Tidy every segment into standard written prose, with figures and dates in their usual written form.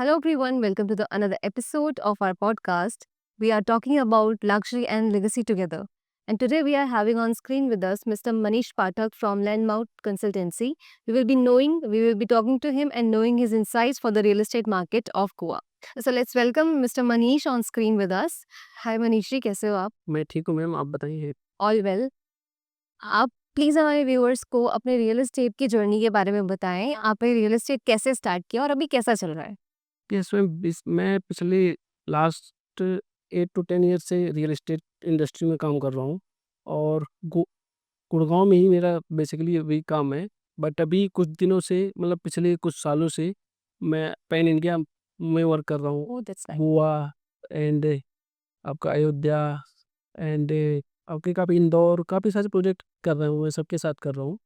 Hello, everyone. Welcome to another episode of our podcast. We are talking about luxury and legacy together. And today we are having on screen with us Mr. Manish Pathak from Landmark Consultancy. We will be talking to him and knowing his insights for the real estate market of Goa. So let's welcome Mr. Manish on screen with us. Hi Manish जी, कैसे हो आप? मैं ठीक हूँ ma'am, आप बताइए? All well. आप please हमारे व्यूअर्स को अपने रियल एस्टेट की जर्नी के बारे में बताएं। आपने रियल एस्टेट कैसे स्टार्ट किया और अभी कैसा चल रहा है? यस मैम, मैं पिछले लास्ट 8 टू 10 ईयर से रियल एस्टेट इंडस्ट्री में काम कर रहा हूँ और गुड़गांव में ही मेरा बेसिकली वही काम है। बट अभी कुछ दिनों से मतलब पिछले कुछ सालों से मैं पैन इंडिया में वर्क कर रहा हूँ। Oh, that's nice. Goa and आपका अयोध्या एंड आपके काफ़ी इंदौर काफ़ी सारे प्रोजेक्ट कर रहा हूँ, मैं सबके साथ कर रहा हूँ।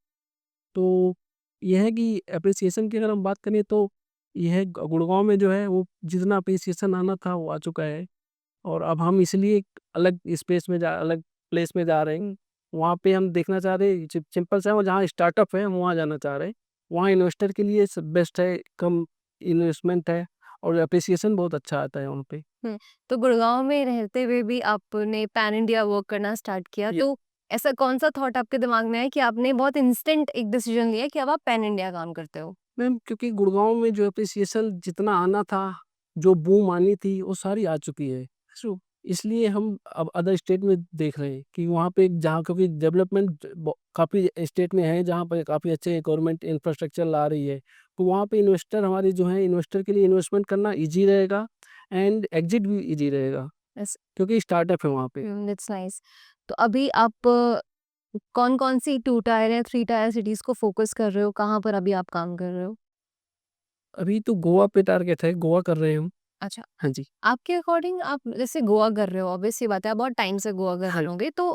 तो ये है कि एप्रिसिएशन की अगर हम बात करें तो ये है गुड़गांव में जो है वो जितना एप्रिसिएशन आना था वो आ चुका है। और अब हम इसलिए एक अलग प्लेस में जा रहे हैं। वहाँ पे हम देखना चाह रहे हैं सिंपल सा है, वो जहाँ स्टार्टअप है हम वहाँ जाना चाह रहे हैं। वहाँ इन्वेस्टर के लिए बेस्ट है, कम इन्वेस्टमेंट है और एप्रिसिएशन बहुत अच्छा आता है वहाँ पे। तो गुड़गांव में रहते हुए भी आपने पैन इंडिया वर्क करना स्टार्ट किया, ये तो ऐसा कौन सा थॉट आपके दिमाग में आया कि आपने बहुत इंस्टेंट एक डिसीजन लिया कि अब आप पैन इंडिया काम करते हो? मैम, क्योंकि गुड़गांव में जो एप्रिसिएशन जितना आना था, जो बूम आनी थी वो सारी आ चुकी है। सो इसलिए हम अब अदर स्टेट में देख रहे हैं कि वहाँ पे जहाँ क्योंकि डेवलपमेंट काफ़ी स्टेट में है जहाँ पर काफ़ी अच्छे गवर्नमेंट इंफ्रास्ट्रक्चर ला रही है। तो वहाँ पे इन्वेस्टर हमारे जो है इन्वेस्टर के लिए इन्वेस्टमेंट करना ईजी रहेगा एंड एग्जिट भी ईजी रहेगा Yes. क्योंकि स्टार्टअप है वहाँ पे। That's nice. तो अभी आप कौन-कौन सी 2 टायर या 3 टायर सिटीज़ को फ़ोकस कर रहे हो? कहाँ पर अभी आप काम कर रहे हो? अभी तो गोवा पे टारगेट है, गोवा कर रहे हैं हम। अच्छा, हाँ जी। आपके अकॉर्डिंग आप जैसे गोवा कर रहे हो, ऑब्वियस सी बात है आप बहुत टाइम से गोवा कर हाँ। रहे होंगे, तो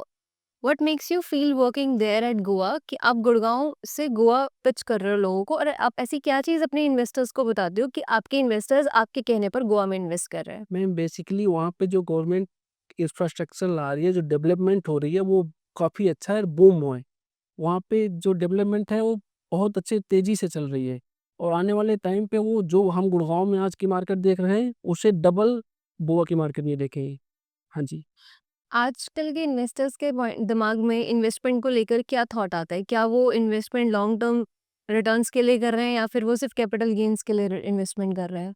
what makes you feel working there at Goa कि आप गुड़गांव से गोवा पिच कर रहे हो लोगों को, और आप ऐसी क्या चीज़ अपने इन्वेस्टर्स को बताते हो कि आपके इन्वेस्टर्स आपके कहने पर गोवा में इन्वेस्ट कर रहे हैं? मैम, बेसिकली वहाँ पे जो गवर्नमेंट इंफ्रास्ट्रक्चर ला रही है, जो डेवलपमेंट हो रही है वो काफ़ी अच्छा है, बूम हुआ है। वहाँ पे जो डेवलपमेंट है वो बहुत अच्छे तेज़ी से चल रही है और आने वाले टाइम पे वो जो हम गुड़गांव में आज की मार्केट देख रहे हैं, उससे डबल गोवा की मार्केट ये देखेंगे। हाँ जी। आजकल के इन्वेस्टर्स के दिमाग में इन्वेस्टमेंट को लेकर क्या थॉट आता है? क्या वो इन्वेस्टमेंट लॉन्ग टर्म रिटर्न्स के लिए कर रहे हैं या फिर वो सिर्फ कैपिटल गेन्स के लिए इन्वेस्टमेंट कर रहे हैं?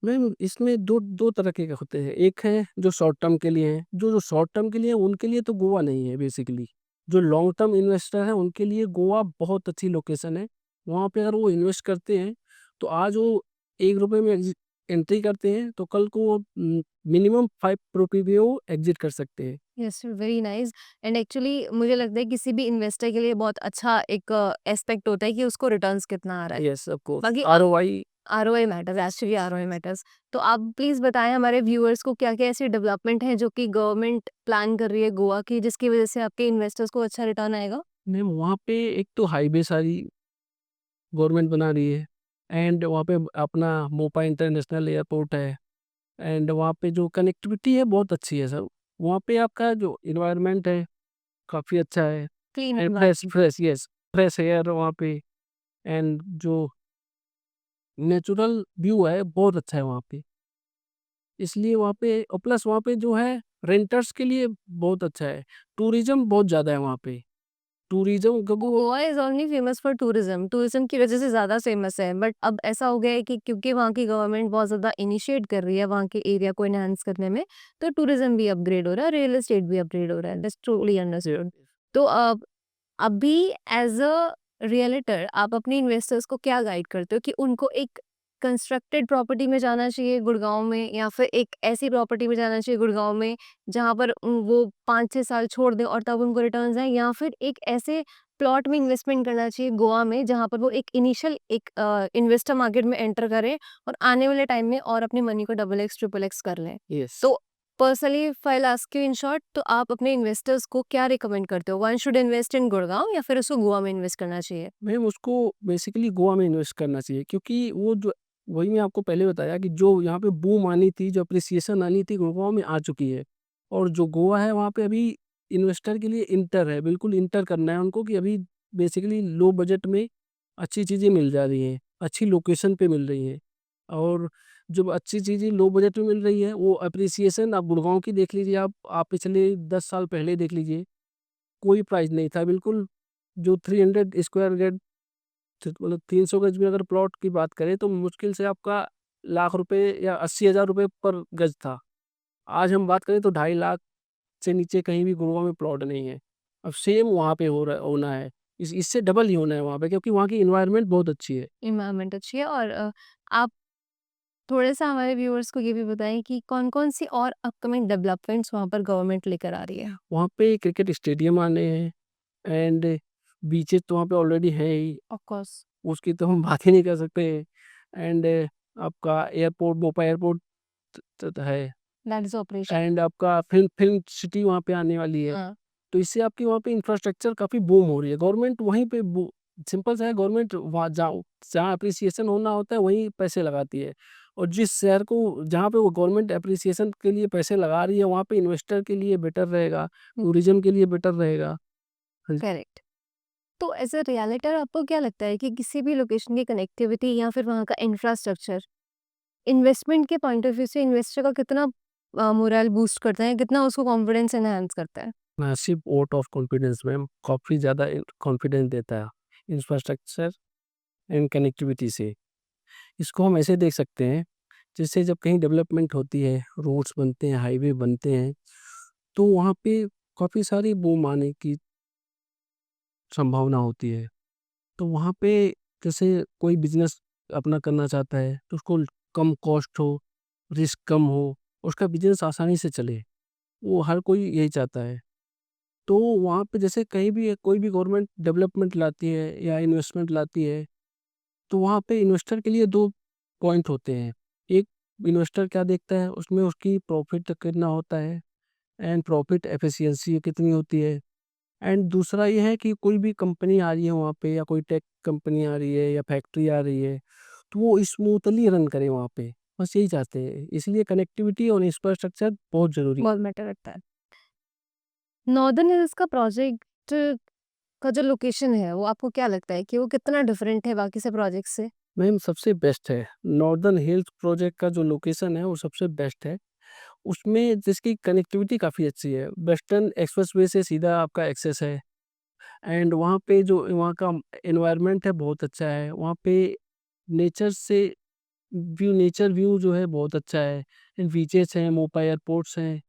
मैम, इसमें 2 तरह के होते हैं। एक है जो शॉर्ट टर्म के लिए हैं, जो शॉर्ट टर्म के लिए हैं उनके लिए तो गोवा नहीं है बेसिकली। जो लॉन्ग टर्म इन्वेस्टर हैं उनके लिए गोवा बहुत अच्छी लोकेशन है। वहाँ पे अगर वो इन्वेस्ट करते हैं, तो आज वो ₹1 में एंट्री करते हैं, तो कल को वो मिनिमम ₹5 में वो एग्ज़िट कर सकते हैं। Yes, very nice. And actually मुझे लगता है किसी भी इन्वेस्टर के लिए बहुत अच्छा एक एस्पेक्ट होता है कि उसको रिटर्न्स कितना आ रहा है। येस, ऑफ कोर्स बाकी ROI. ROI matters, actually ROI matters. तो आप प्लीज़ बताएँ हमारे व्यूअर्स को क्या-क्या ऐसी डेवलपमेंट है जो कि गवर्नमेंट प्लान कर रही है गोवा की, जिसकी वज़ह से आपके इन्वेस्टर्स को अच्छा रिटर्न आएगा? मैम, वहाँ पे एक तो हाईवे सारी गवर्नमेंट बना रही है एंड वहाँ पे अपना मोपा इंटरनेशनल एयरपोर्ट है। एंड वहाँ पे जो कनेक्टिविटी है बहुत अच्छी है सर। वहाँ पे आपका जो एनवायरनमेंट है काफ़ी अच्छा है clean and environment. Fresh air वहाँ पे एंड जो नेचुरल व्यू है बहुत अच्छा है वहाँ पे। इसलिए वहाँ पे और प्लस वहाँ पे जो है रेंटर्स के लिए बहुत अच्छा है। टूरिज़्म बहुत ज़्यादा है वहाँ पे। टूरिज़्म क्योंकि वो Goa is only famous for tourism, tourism की वज़ह से ज़्यादा फेमस है। बट अब ऐसा हो गया है कि क्योंकि वहाँ की गवर्नमेंट बहुत ज़्यादा इनिशिएट कर रही है वहाँ के एरिया को एनहांस करने में, तो टूरिज़्म भी अपग्रेड हो रहा है, रियल एस्टेट भी अपग्रेड हो रहा है। That's truly understood. तो अभी एज़ अ रियलिटर आप अपने इन्वेस्टर्स को क्या गाइड करते हो कि उनको एक कंस्ट्रक्टेड प्रॉपर्टी में जाना चाहिए गुड़गाँव में, या फिर एक ऐसी प्रॉपर्टी में जाना चाहिए गुड़गाँव में जहाँ पर वो 5-6 साल छोड़ दें और तब उनको रिटर्न्स आएँ, या फिर एक ऐसे प्लॉट में इन्वेस्टमेंट करना चाहिए गोवा में जहाँ पर वो एक इनिशियल एक इन्वेस्टर मार्केट में एंटर करें और आने वाले टाइम में और अपनी मनी को डबल एक्स, ट्रिपल एक्स कर लें? यस। तो personally if I ask you in short, तो आप अपने इन्वेस्टर्स को क्या रिकमेंड करते हो? One should invest in Gurgaon या फिर उसको गोवा में इन्वेस्ट करना चाहिए? मैम, उसको बेसिकली गोवा में इन्वेस्ट करना चाहिए क्योंकि वो जो वही मैं आपको पहले बताया कि जो यहाँ पे बूम आनी थी, जो एप्रिसिएशन आनी थी, गुड़गाँव में आ चुकी है। और जो गोवा है वहाँ पे अभी इन्वेस्टर के लिए इंटर है, बिल्कुल इंटर करना है उनको कि अभी बेसिकली लो बजट में अच्छी चीज़ें मिल जा रही हैं, अच्छी लोकेशन पे मिल रही हैं। और जो अच्छी चीज़ें लो बजट में मिल रही है, वो एप्रिसिएशन आप गुड़गाँव की देख लीजिए आप पिछले 10 साल पहले देख लीजिए, कोई प्राइस नहीं था बिल्कुल, जो 300 स्क्वायर गेट मतलब 300 गज में अगर प्लॉट की बात करें तो मुश्किल से आपका लाख रुपए या 80,000 रुपए पर गज था। आज हम बात करें तो 2.5 लाख से नीचे कहीं भी गुड़गाँव में प्लॉट नहीं है। अब सेम वहाँ पे होना है। इससे डबल ही होना है वहाँ पे, क्योंकि वहाँ की एनवायरनमेंट बहुत अच्छी है। एनवायरनमेंट अच्छी है और आप थोड़ा-सा हमारे व्यूअर्स को ये भी बताएँ कि कौन-कौन सी और अपकमिंग डेवलपमेंट्स वहाँ पर गवर्नमेंट लेकर आ रही है? वहाँ पे क्रिकेट स्टेडियम आने हैं एंड बीचेज़ तो वहाँ पे ऑलरेडी हैं ही, ऑफ कोर्स, उसकी तो हम बात ही नहीं कर सकते। एंड आपका एयरपोर्ट भोपाल एयरपोर्ट है दैट इज़ ऑपरेशन। एंड आपका फ़िल्म फ़िल्म सिटी वहाँ पे आने वाली है। हाँ, तो इससे आपकी वहाँ पे इंफ्रास्ट्रक्चर काफ़ी बूम हो रही है। गवर्नमेंट वहीं पे बू सिंपल सा है, गवर्नमेंट वहाँ जहाँ जहाँ एप्रिसिएशन होना होता है वहीं पैसे लगाती है। और जिस शहर को जहाँ पे वो गवर्नमेंट एप्रिसिएशन के लिए पैसे लगा रही है, वहाँ पे इन्वेस्टर के लिए बेटर रहेगा, टूरिज़्म के लिए बेटर रहेगा। हाँ जी। करेक्ट। तो एज़ अ रियलिटर आपको क्या लगता है कि किसी भी लोकेशन की कनेक्टिविटी या फिर वहाँ का इंफ्रास्ट्रक्चर इन्वेस्टमेंट के पॉइंट ऑफ व्यू से इन्वेस्टर का कितना मोरल बूस्ट करता है, कितना उसको कॉन्फिडेंस एनहांस करता है? Massive vote of confidence ma'am, काफ़ी ज़्यादा कॉन्फिडेंस देता है इंफ्रास्ट्रक्चर एंड कनेक्टिविटी से। इसको हम ऐसे देख सकते हैं, जैसे जब कहीं डेवलपमेंट होती है, रोड्स बनते हैं, हाईवे बनते हैं, तो वहाँ पे काफ़ी सारी बूम आने की संभावना होती है। तो वहाँ पे जैसे कोई बिज़नेस अपना करना चाहता है, तो उसको कम कॉस्ट हो, रिस्क कम हो, उसका बिज़नेस आसानी से चले, वो हर कोई यही चाहता है। तो वहाँ पे जैसे कहीं भी कोई भी गवर्नमेंट डेवलपमेंट लाती है या इन्वेस्टमेंट लाती है, तो वहाँ पे इन्वेस्टर के लिए 2 पॉइंट होते हैं। एक इन्वेस्टर क्या देखता है, उसमें उसकी प्रॉफ़िट कितना होता है एंड प्रॉफ़िट एफिशिएंसी कितनी होती है। एंड दूसरा ये है कि कोई भी कंपनी आ रही है वहाँ पे, या कोई टेक कंपनी आ रही है या फैक्ट्री आ रही है, तो वो स्मूथली रन करे वहाँ पे, बस यही चाहते हैं। इसलिए कनेक्टिविटी और इंफ्रास्ट्रक्चर बहुत ज़रूरी बहुत मैटर करता है। नॉर्दर्न हिल्स का प्रोजेक्ट का जो लोकेशन है, वो आपको क्या लगता है कि वो कितना डिफरेंट है बाकी से प्रोजेक्ट से? मैम सबसे बेस्ट है। नॉर्दर्न हिल्स प्रोजेक्ट का जो लोकेशन है वो सबसे बेस्ट है। उसमें जिसकी कनेक्टिविटी काफ़ी अच्छी है। वेस्टर्न एक्सप्रेसवे से सीधा आपका एक्सेस है एंड वहाँ पे जो वहाँ का एनवायरनमेंट है बहुत अच्छा है। वहाँ पे नेचर से नेचर व्यू जो है बहुत अच्छा है। बीचेस हैं, मोपा एयरपोर्ट्स हैं।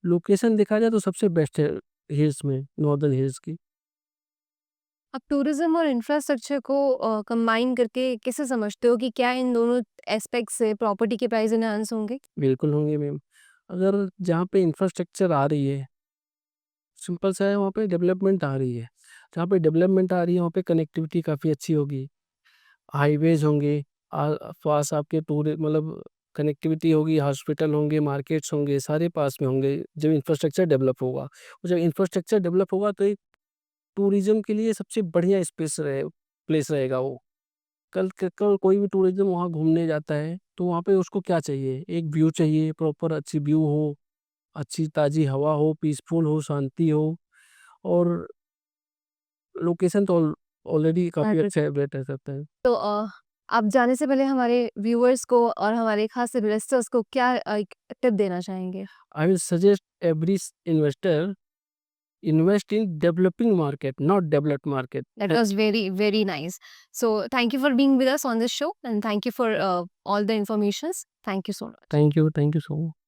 लोकेशन देखा जाए तो सबसे बेस्ट है हिल्स में, नॉर्दर्न हिल्स की। आप टूरिज्म और इंफ्रास्ट्रक्चर को कंबाइन करके कैसे समझते हो कि क्या इन दोनों एस्पेक्ट से प्रॉपर्टी के प्राइस एनहांस होंगे? बिल्कुल होंगे मैम। अगर जहाँ पे इंफ्रास्ट्रक्चर आ रही है, सिंपल सा है, वहाँ पे डेवलपमेंट आ रही है। जहाँ पे डेवलपमेंट आ रही है वहाँ पे कनेक्टिविटी काफ़ी अच्छी होगी। हाईवेज़ होंगे, पास आपके टूर मतलब कनेक्टिविटी होगी, हॉस्पिटल होंगे, मार्केट्स होंगे, सारे पास में होंगे जब इंफ्रास्ट्रक्चर डेवलप होगा। और जब इंफ्रास्ट्रक्चर डेवलप होगा तो एक टूरिज़्म के लिए सबसे बढ़िया प्लेस रहेगा वो। कल कोई भी टूरिज़्म वहाँ घूमने जाता है, तो वहाँ पे उसको क्या चाहिए? एक व्यू चाहिए, प्रॉपर अच्छी व्यू हो, अच्छी ताज़ी हवा हो, पीसफुल हो, शांति हो, और लोकेशन तो ऑलरेडी काफ़ी मैटर अच्छा है, बेटर करता है। तो आप जाने से पहले हमारे व्यूअर्स को और हमारे खास इन्वेस्टर्स को क्या एक टिप देना चाहेंगे? I will suggest every investor invest in developing market, not developed market. That was very, very nice. So thank you for being with us on this show and thank you for all the informations. Thank you so much. Thank you so much.